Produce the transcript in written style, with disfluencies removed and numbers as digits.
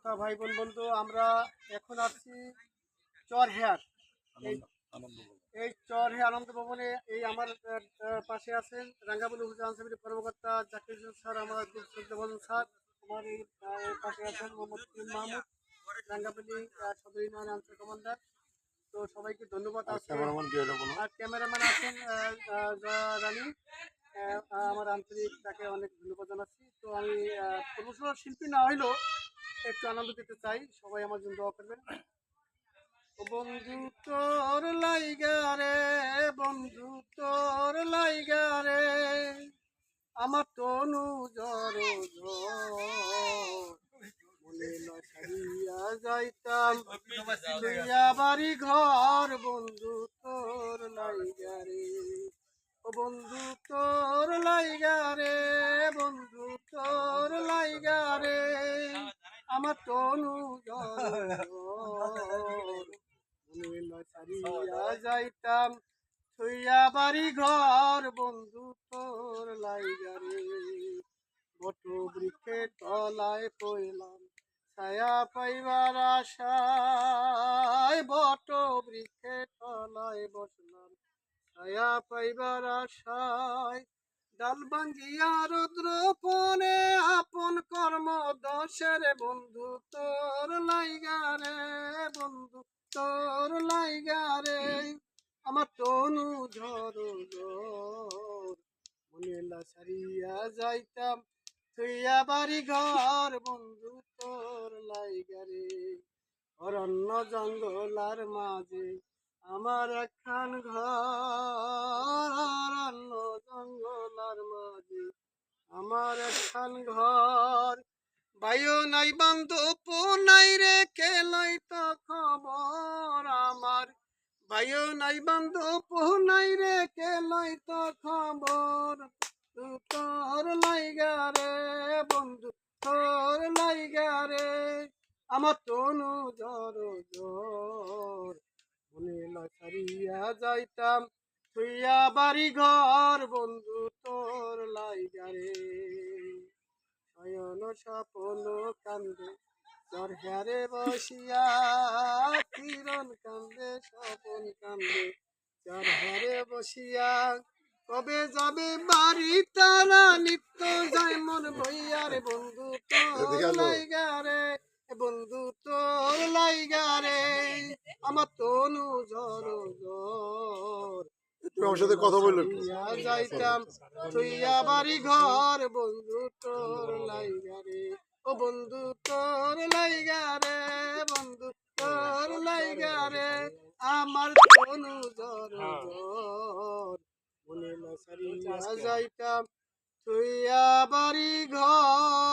শ্রোতা ভাই বোন বন্ধু, আমরা এখন আসছি চরহেয়ার। এই এই চরহেয়ার আনন্দ ভবনে এই আমার পাশে আছেন রাঙ্গাবলী উপজেলা আনসার কর্মকর্তা জাকির স্যার, আমার খুব শ্রদ্ধাভাজন স্যার। আমার এই পাশে আছেন মোহাম্মদ মাহমুদ, রাঙ্গাবলী সদর ইউনিয়ন আনসার কমান্ডার। তো সবাইকে ধন্যবাদ। আর ক্যামেরাম্যান আছেন রানী, আমার আন্তরিক তাকে অনেক ধন্যবাদ জানাচ্ছি। তো আমি প্রফেশনাল শিল্পী না হইলেও একটু আনন্দ দিতে চাই, সবাই আমার জন্য দোয়া করবেন। বন্ধু তোর লাইগা রে, বন্ধু তোর লাইগা রে, আমার তনু জর মনে না ছাড়িয়া যাইতাম বাড়ি ঘর, বন্ধু তোর লাইগা রে, ও বন্ধু তোর লাইগা রে, বন্ধু তোর লাইগা রে, আমার তনু ছাড়িয়া যাইতাম ছুইয়া বাড়ি ঘর, বন্ধু তোর লাইগা রে, বট বৃক্ষের তলায় পইলাম ছায়া পাইবার আশায়, বট বৃক্ষের তলায় বসলাম ছায়া পাইবার আশায়, ডাল ভাঙ্গিয়া রুদ্র পনে আপন কর্ম দশের, বন্ধু তোর লাইগা রে, বন্ধু তোর লাইগা রে, আমার তনু ঝর মনে না ছাড়িয়া যাইতাম তুইয়া বাড়ি ঘর, বন্ধু তোর লাইগা রে, অরণ্য জঙ্গলার মাঝে আমার একখান ঘর, অরণ্য জঙ্গলার মাঝে আমার একখান ঘর, ভাইও নাই বান্ধব নাই রে কেলাই তো খবর আমার, ভাইও নাই বান্ধব নাই রে কেলাই তো খবর, তোর লাইগা রে, বন্ধু তোর লাইগা রে, আমার তনু জর মনে না ছাড়িয়া যাইতাম তুইয়া বাড়ি ঘর, বন্ধু তোর লাইগা রে, শয়ন স্বপন কান্দে চরহেয়ারে বসিয়া, কিরণ কান্দে স্বপন কান্দে চরহেয়ারে বসিয়া, কবে যাবে বাড়ি তারা নিত্য যায় মন বইয়ার, বন্ধু তোর লাইগা রে, বন্ধু তোর লাইগা রে, আমার তনু ঝর আমার সাথে কথা বললো যাইতাম তুইয়া বাড়ি ঘর, বন্ধু তোর লাইগা রে, ও বন্ধু তোর লাইগা রে, বন্ধু তোর লাইগা রে, আমার তনু ঝর মনে না ছাড়িয়া যাইতাম তুইয়া বাড়ি ঘর।